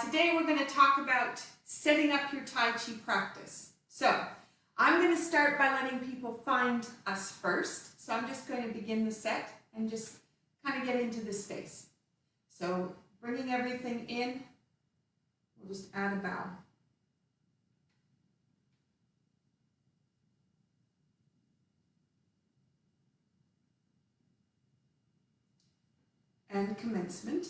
Today we're going to talk about setting up your Tai Chi practice. So I'm going to start by letting people find us first. So I'm just going to begin the set and just kind of get into the space. So bringing everything in, we'll just add a bow. And commencement.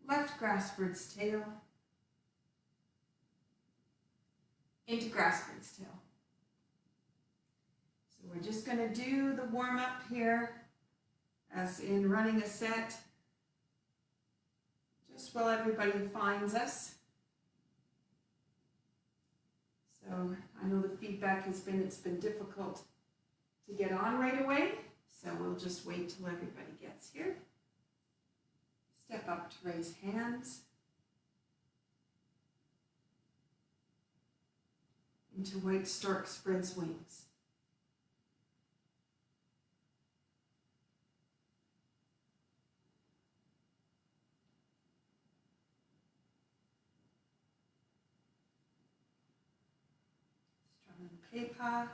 Left grassbird's tail into grassbird's tail. So we're just going to do the warm-up here as in running a set, just while everybody finds us. So I know the feedback has been, it's been difficult to get on right away, so we'll just wait till everybody gets here. Step up to raise hands. Into white stork spreads wings. Strumming the pepa.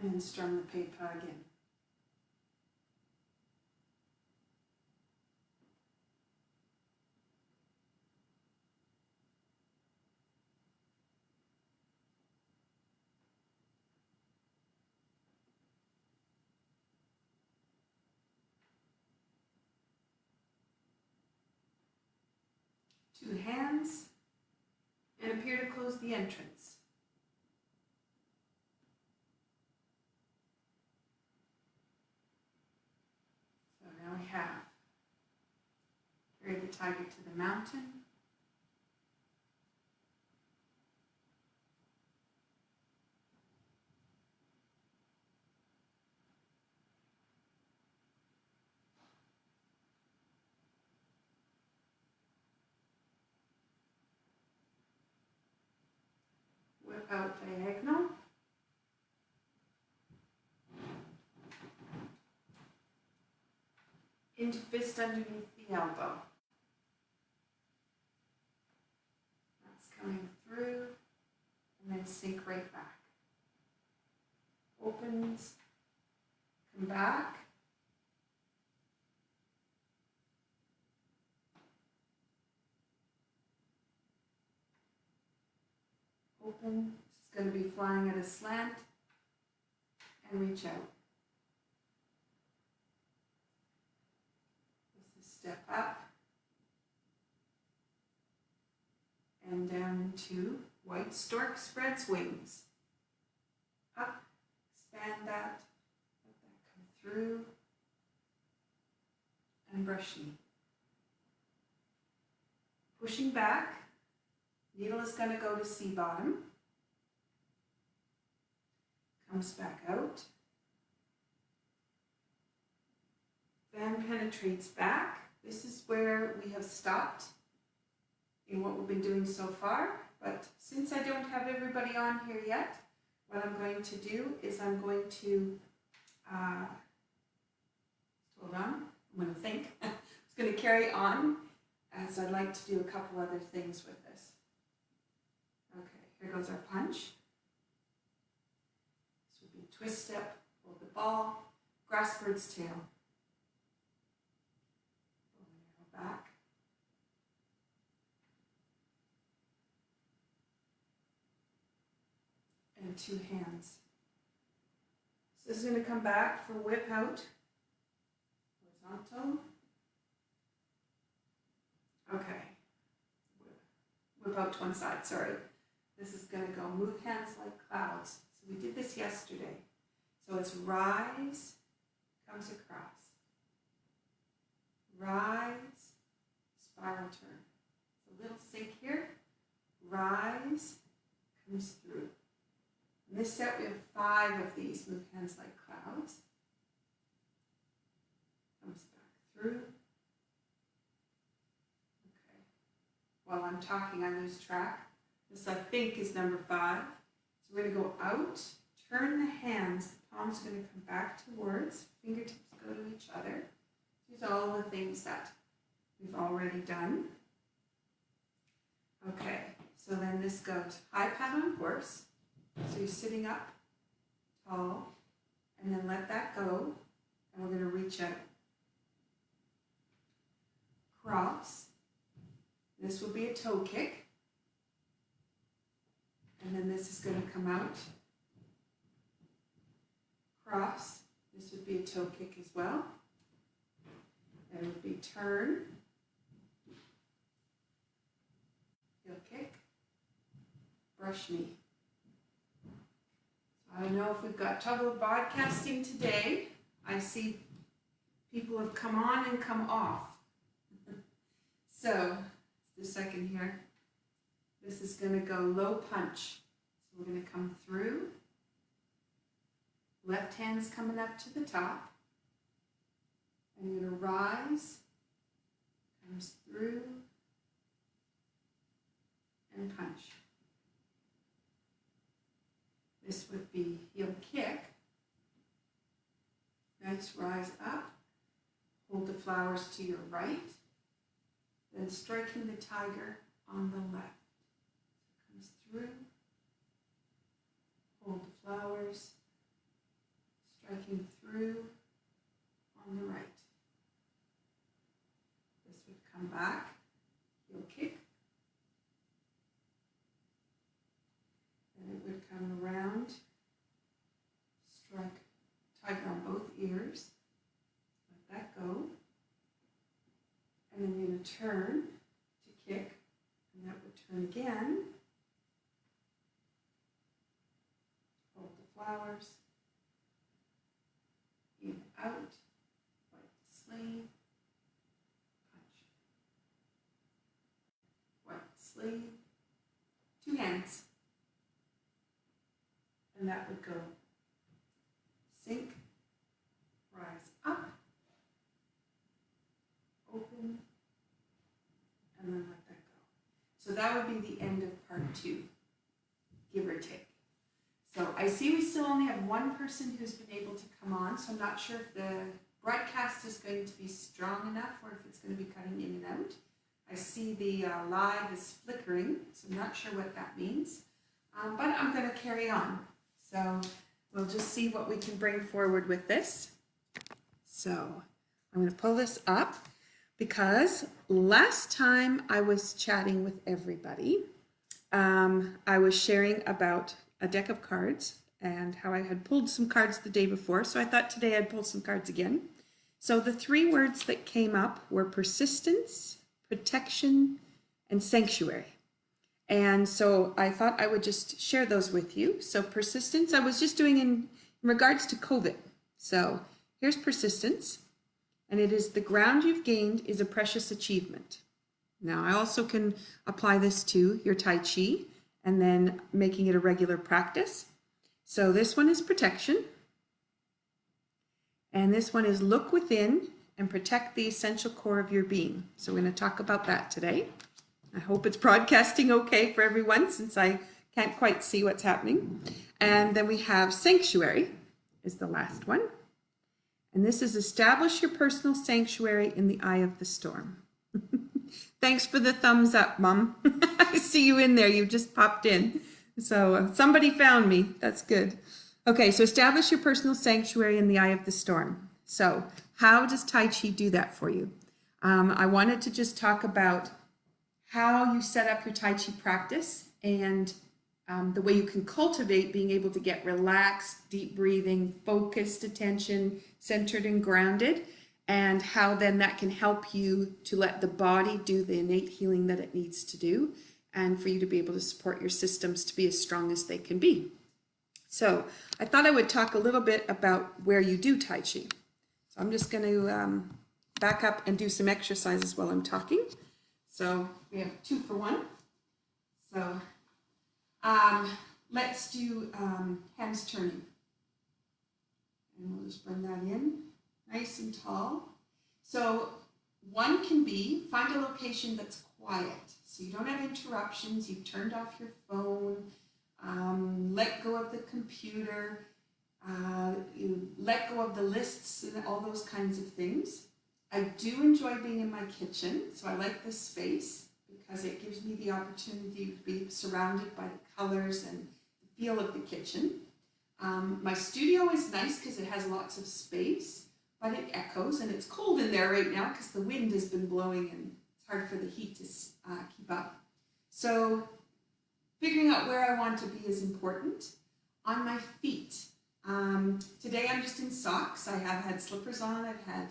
And then strum the pepa again. Two hands, and appear to close the entrance. So now we have carry the tiger to the mountain. Whip out diagonal. Into fist underneath the elbow. That's coming through, and then sink right back. Opens, come back. Open, it's going to be flying at a slant, and reach out. This is step up, and down into white stork spreads wings. Up, expand that, let that come through, and brush knee. Pushing back. Needle is going to go to C bottom, comes back out, then penetrates back. This is where we have stopped in what we've been doing so far, but since I don't have everybody on here yet, what I'm going to do is I'm going to, hold on, I'm going to think. It's going to carry on as I'd like to do a couple other things with this. Okay, here goes our punch. This would be twist step, hold the ball, grassbird's tail. Bow and arrow back. And two hands. So this is going to come back for whip out, horizontal. Okay, whip out to one side, sorry. This is going to go move hands like clouds. So we did this yesterday. So it's rise, comes across. Rise, spiral turn. So a little sink here. Rise, comes through. In this set, we have 5 of these. Move hands like clouds. Comes back through. Okay. While I'm talking, I lose track. This, I think, is number 5. So we're going to go out, turn the hands. The palms are going to come back towards. Fingertips go to each other. These are all the things that we've already done. Okay, so then this goes high pat on horse. So you're sitting up tall, and then let that go, and we're going to reach out. Cross. This will be a toe kick. And then this is going to come out. Cross. This would be a toe kick as well. Then it would be turn. Heel kick. Brush knee. I don't know if we've got trouble broadcasting today. I see people have come on and come off. So, the second here. This is going to go low punch. So we're going to come through. Left hand's coming up to the top. And you're going to rise. Comes through. And punch. This would be heel kick. Nice rise up. Hold the flowers to your right. Then striking the tiger on the left. Comes through. Hold the flowers. Striking through on the right. This would come back. Heel kick. Then it would come around. Strike tiger on both ears. Let that go. And then you're going to turn to kick. And that would turn again. Hold the flowers. In, out. Wipe the sleeve. Punch. Wipe the sleeve. 2 hands. And that would go sink, rise up, open, and then let that go. So that would be the end of part 2, give or take. So I see we still only have one person who's been able to come on, so I'm not sure if the broadcast is going to be strong enough or if it's going to be cutting in and out. I see the live is flickering, so I'm not sure what that means, but I'm going to carry on. So we'll just see what we can bring forward with this. So I'm going to pull this up because last time I was chatting with everybody, I was sharing about a deck of cards and how I had pulled some cards the day before. So I thought today I'd pull some cards again. So the 3 words that came up were persistence, protection, and sanctuary. And so I thought I would just share those with you. So persistence, I was just doing in regards to COVID. So here's persistence. And it is the ground you've gained is a precious achievement. Now I also can apply this to your Tai Chi and then making it a regular practice. So this one is protection. And this one is look within and protect the essential core of your being. So we're going to talk about that today. I hope it's broadcasting okay for everyone since I can't quite see what's happening. And then we have sanctuary is the last one. And this is establish your personal sanctuary in the eye of the storm. Thanks for the thumbs up, Mom. I see you in there. You just popped in. So somebody found me. That's good. Okay, so establish your personal sanctuary in the eye of the storm. So how does Tai Chi do that for you? I wanted to just talk about how you set up your Tai Chi practice and the way you can cultivate being able to get relaxed, deep breathing, focused attention, centered and grounded, and how then that can help you to let the body do the innate healing that it needs to do and for you to be able to support your systems to be as strong as they can be. So I thought I would talk a little bit about where you do Tai Chi. So I'm just going to back up and do some exercises while I'm talking. So we have 2 for 1. So Let's do hands turning. And we'll just bring that in, nice and tall. So one can be, find a location that's quiet. So you don't have interruptions, you've turned off your phone, let go of the computer, you let go of the lists and all those kinds of things. I do enjoy being in my kitchen, so I like this space because it gives me the opportunity to be surrounded by the colors and the feel of the kitchen. My studio is nice because it has lots of space, but it echoes and it's cold in there right now because the wind has been blowing and it's hard for the heat to keep up. So figuring out where I want to be is important. On my feet, today I'm just in socks. I have had slippers on, I've had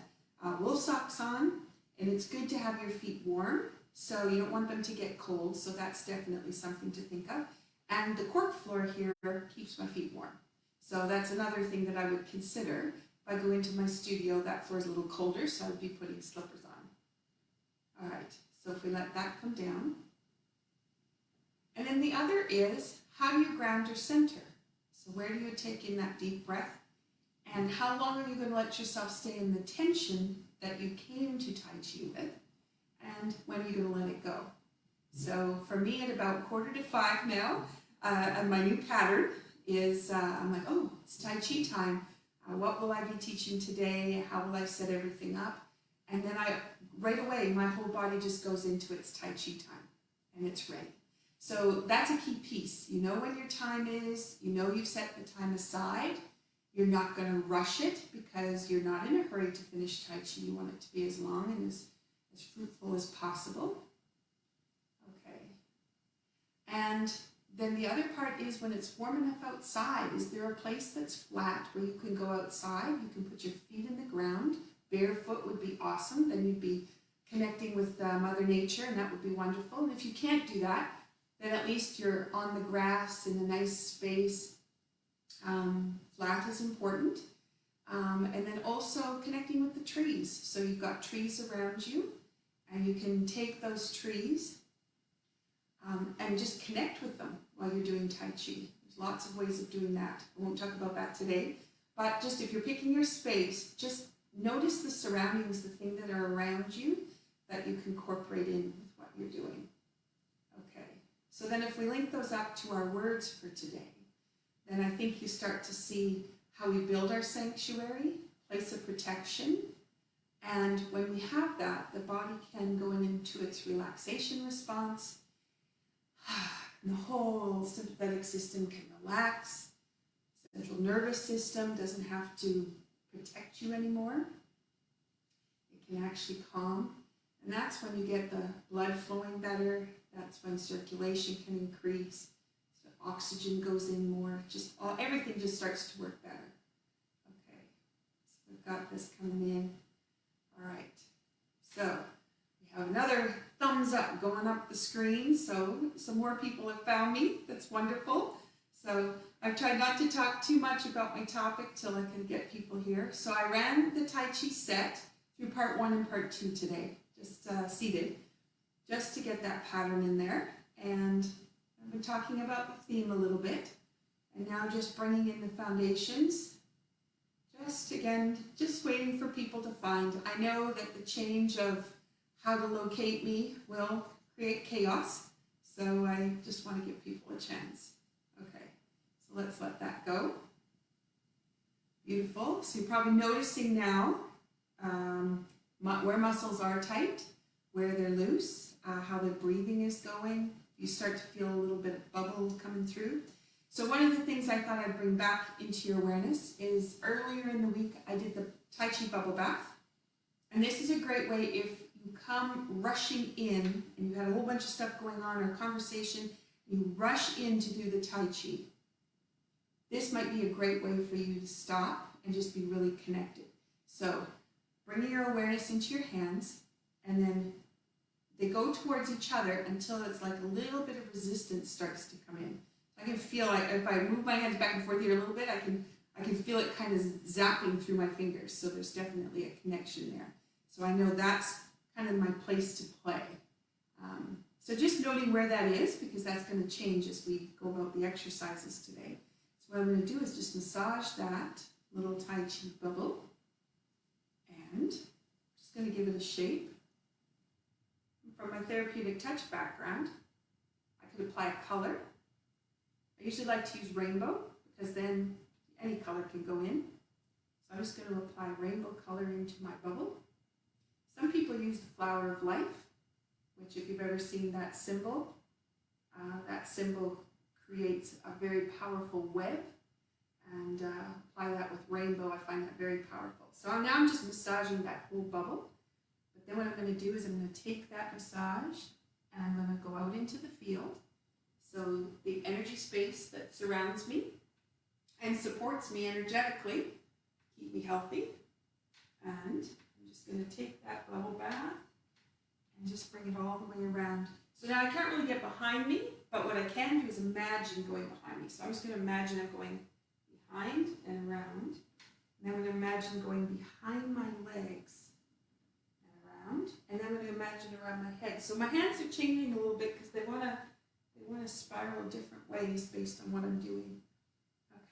wool socks on, and it's good to have your feet warm, so you don't want them to get cold, so that's definitely something to think of. And the cork floor here keeps my feet warm. So that's another thing that I would consider. If I go into my studio, that floor is a little colder, so I would be putting slippers on. All right, so if we let that come down. And then the other is, how do you ground your center? So where do you take in that deep breath? And how long are you going to let yourself stay in the tension that you came to Tai Chi with? And when are you going to let it go? So for me, at about 4:45 now, and my new pattern is, I'm like, oh, it's Tai Chi time. What will I be teaching today? How will I set everything up? And then right away, my whole body just goes into its Tai Chi time, and it's ready. So that's a key piece. You know when your time is, you know you've set the time aside. You're not going to rush it because you're not in a hurry to finish Tai Chi. You want it to be as long and as fruitful as possible. Okay. And then the other part is when it's warm enough outside, is there a place that's flat where you can go outside? You can put your feet in the ground. Barefoot would be awesome. Then you'd be connecting with Mother Nature, and that would be wonderful. And if you can't do that, then at least you're on the grass in a nice space. Flat is important. And then also connecting with the trees. So you've got trees around you, and you can take those trees and just connect with them while you're doing Tai Chi. There's lots of ways of doing that. I won't talk about that today. But just if you're picking your space, just notice the surroundings, the things that are around you that you can incorporate in with what you're doing. Okay, so then if we link those up to our words for today, then I think you start to see how we build our sanctuary, place of protection, and when we have that, the body can go into its relaxation response, and the whole sympathetic system can relax, central nervous system doesn't have to protect you anymore, it can actually calm, and that's when you get the blood flowing better, that's when circulation can increase, oxygen goes in more, everything just starts to work better. Okay, so we've got this coming in. All right, so we have another thumbs up going up the screen, so some more people have found me. That's wonderful. So I've tried not to talk too much about my topic till I can get people here. So I ran the Tai Chi set through part 1 and part 2 today, just seated, just to get that pattern in there. And I've been talking about the theme a little bit, and now just bringing in the foundations. Just waiting for people to find. I know that the change of how to locate me will create chaos, so I just want to give people a chance. Okay, so let's let that go. Beautiful. So you're probably noticing now where muscles are tight, where they're loose, how the breathing is going. You start to feel a little bit of bubble coming through. So one of the things I thought I'd bring back into your awareness is earlier in the week I did the Tai Chi bubble bath. And this is a great way if you come rushing in and you had a whole bunch of stuff going on or conversation, you rush in to do the Tai Chi. This might be a great way for you to stop and just be really connected. So bringing your awareness into your hands, and then they go towards each other until it's like a little bit of resistance starts to come in. I can feel like if I move my hands back and forth here a little bit, I can feel it kind of zapping through my fingers. So there's definitely a connection there. So I know that's kind of my place to play. So just noting where that is, because that's going to change as we go about the exercises today. So what I'm going to do is just massage that little Tai Chi bubble, and just going to give it a shape. From my therapeutic touch background, I could apply a color. I usually like to use rainbow, because then any color can go in. So I'm just going to apply rainbow color into my bubble. Some people use the flower of life, which if you've ever seen that symbol creates a very powerful web, and apply that with rainbow. I find that very powerful. So now I'm just massaging that whole bubble. But then what I'm going to do is I'm going to take that massage and I'm going to go out into the field. So the energy space that surrounds me and supports me energetically, keep me healthy. And I'm just going to take that bubble bath and just bring it all the way around. So now I can't really get behind me, but what I can do is imagine going behind me. So I'm just going to imagine I'm going behind and around. And I'm going to imagine going behind my legs and around. And then I'm going to imagine around my head. So my hands are changing a little bit because they want to spiral different ways based on what I'm doing.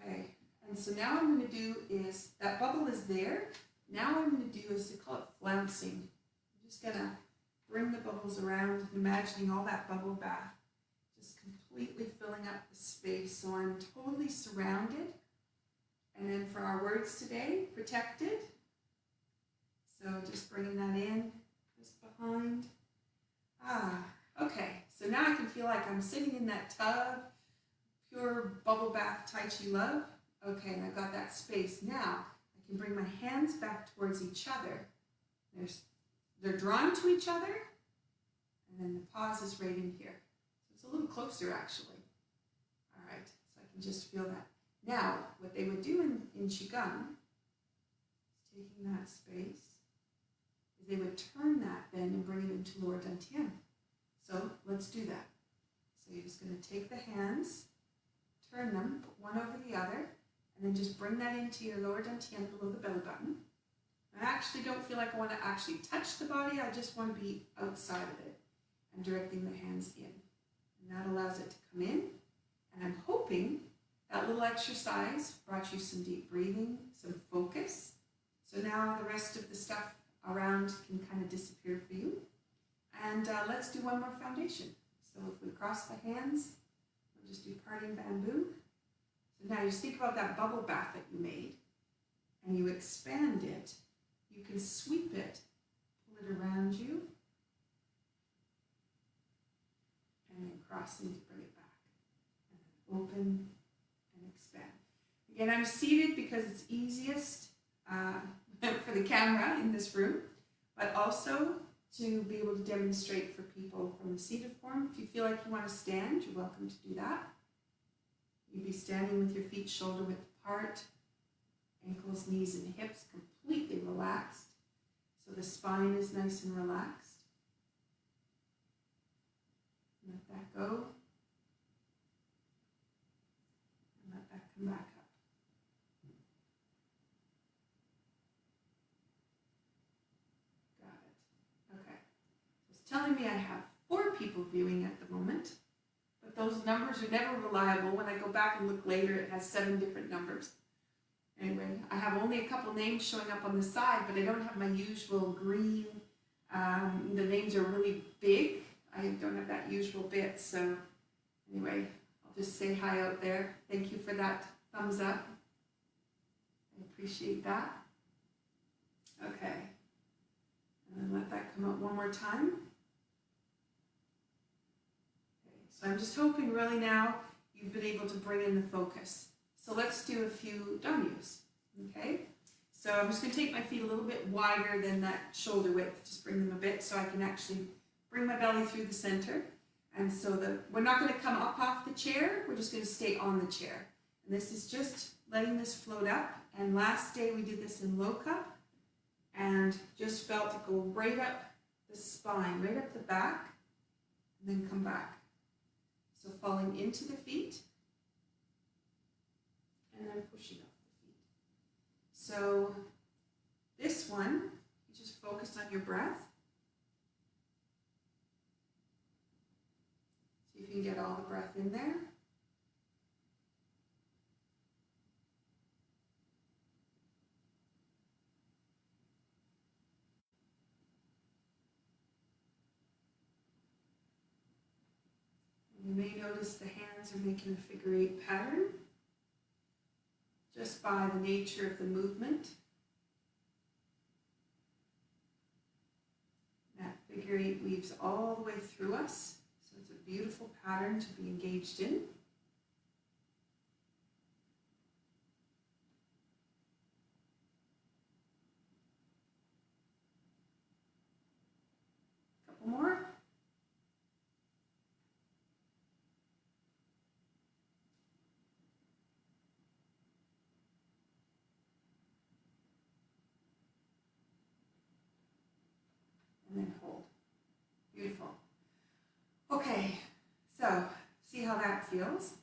Okay. And so now what I'm going to do is, that bubble is there. Now what I'm going to do is, they call it flouncing. I'm just going to bring the bubbles around and imagining all that bubble bath just completely filling up the space. So I'm totally surrounded. And then for our words today, protected. So just bringing that in, just behind. Okay. So now I can feel like I'm sitting in that tub, pure bubble bath Tai Chi love. Okay, and I've got that space. Now I can bring my hands back towards each other. They're drawn to each other, and then the pause is right in here. So it's a little closer actually. All right, so I can just feel that. Now, what they would do in Qigong, taking that space, is they would turn that then and bring it into lower dantian. So let's do that. So you're just going to take the hands, turn them, put one over the other, and then just bring that into your lower dantian below the belly button. I actually don't feel like I want to actually touch the body. I just want to be outside of it and directing the hands in. And that allows it to come in. And I'm hoping that little exercise brought you some deep breathing, some focus. So now the rest of the stuff around can kind of disappear for you. And let's do one more foundation. So if we cross the hands, we'll just do parting bamboo. So now you think about that bubble bath that you made, and you expand it. You can sweep it, pull it around you, and then crossing to bring it back. And then open and expand. Again, I'm seated because it's easiest for the camera in this room, but also to be able to demonstrate for people from the seated form. If you feel like you want to stand, you're welcome to do that. You'd be standing with your feet shoulder width apart, ankles, knees, and hips completely relaxed. So the spine is nice and relaxed. Let that go. And let that come back up. Got it. Okay. It's telling me I have 4 people viewing at the moment, but those numbers are never reliable. When I go back and look later, it has 7 different numbers. Anyway, I have only a couple names showing up on the side, but I don't have my usual green. The names are really big. I don't have that usual bit. So anyway, I'll just say hi out there. Thank you for that thumbs up. I appreciate that. Okay. And then let that come out one more time. Okay. So I'm just hoping really now you've been able to bring in the focus. So let's do a few donyus, okay? So I'm just going to take my feet a little bit wider than that shoulder width, just bring them a bit so I can actually bring my belly through the center. And so we're not going to come up off the chair, we're just going to stay on the chair. And this is just letting this float up. And last day we did this in Lok Hup and just felt it go right up the spine, right up the back, and then come back. So falling into the feet, and then pushing up the feet. So this one, you just focus on your breath. breath in there. You may notice the hands are making a figure eight pattern just by the nature of the movement. That figure eight weaves all the way through us, so it's a beautiful pattern to be engaged in. A couple more. And then hold. Beautiful. Okay, so see how that feels?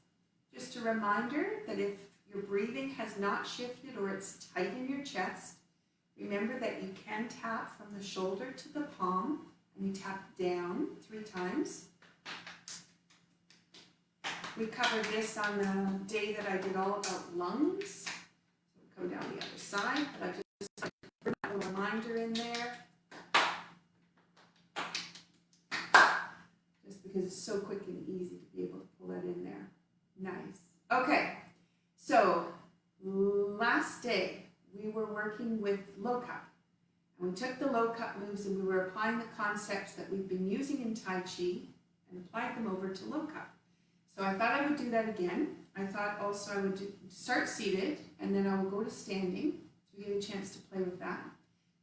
Just a reminder that if your breathing has not shifted or it's tight in your chest, remember that you can tap from the shoulder to the palm, and you tap down 3 times. We covered this on the day that I did all about lungs. So we'll come down the other side, but I just put a reminder in there. Just because it's so quick and easy to be able to pull that in there. Nice. Okay, so last day we were working with Lok Hup. And we took the Lok Hup moves and we were applying the concepts that we've been using in Tai Chi and applied them over to Lok Hup. So I thought I would do that again. I thought also I would start seated and then I will go to standing so we get a chance to play with that.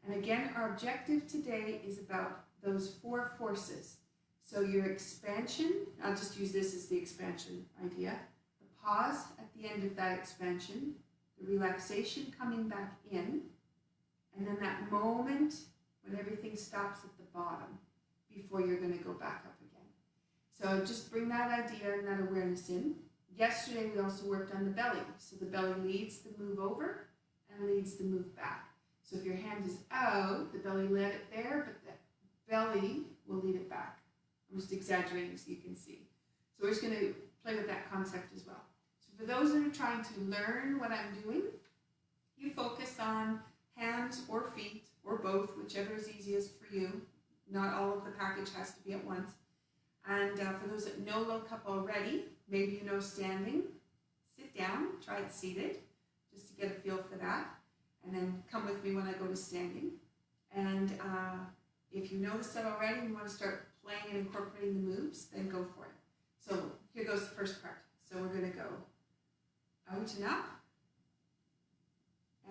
And again, our objective today is about those 4 forces. So your expansion, I'll just use this as the expansion idea. The pause at the end of that expansion, the relaxation coming back in, and then that moment when everything stops at the bottom before you're going to go back up again. So just bring that idea and that awareness in. Yesterday we also worked on the belly. So the belly leads the move over and leads the move back. So if your hand is out, the belly led it there, but the belly will lead it back. I'm just exaggerating so you can see. So we're just going to play with that concept as well. So for those that are trying to learn what I'm doing, you focus on hands or feet or both, whichever is easiest for you. Not all of the package has to be at once. And for those that know Lok Hup already, maybe you know standing, sit down, try it seated, just to get a feel for that. And then come with me when I go to standing. And if you notice that already and you want to start playing and incorporating the moves, then go for it. So here goes the first part. So we're going to go out and up,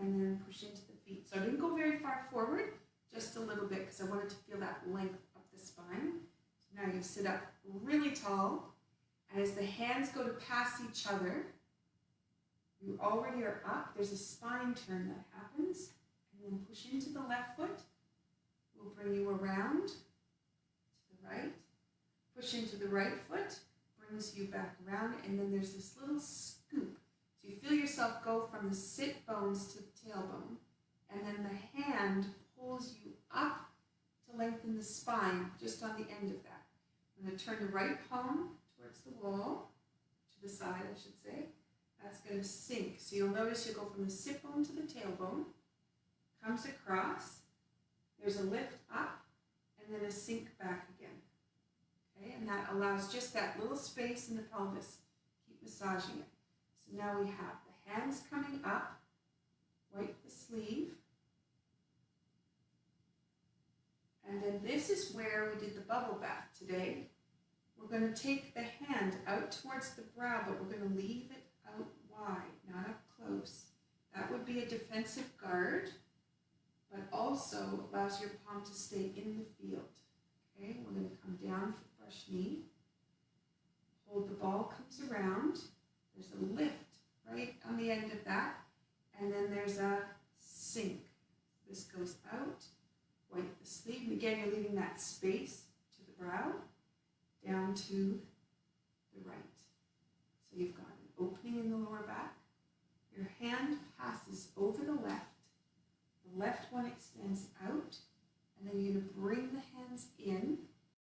and then push into the feet. So I didn't go very far forward, just a little bit, because I wanted to feel that length up the spine. So now you sit up really tall, and as the hands go to pass each other, you already are up. There's a spine turn that happens, and then push into the left foot. We'll bring you around to the right. Push into the right foot, brings you back around, and then there's this little scoop. So you feel yourself go from the sit bones to the tailbone, and then the hand pulls you up to lengthen the spine just on the end of that. I'm going to turn the right palm towards the wall, to the side I should say. That's going to sink. So you'll notice you'll go from the sit bone to the tailbone, comes across, there's a lift up, and then a sink back again. Okay, and that allows just that little space in the pelvis. Keep massaging it. So now we have the hands coming up, wipe the sleeve, and then this is where we did the bubble bath today. We're going to take the hand out towards the brow, but we're going to leave it out wide, not up close. That would be a defensive guard, but also allows your palm to stay in the field. Okay, we're going to come down for brush knee. Hold the ball comes around. There's a lift right on the end of that, and then there's a sink. This goes out, wipe the sleeve, and again you're leaving that space to the brow, down to the right. So you've got an opening in the lower back. Your hand passes over the left one extends out, and then you're going to bring the hands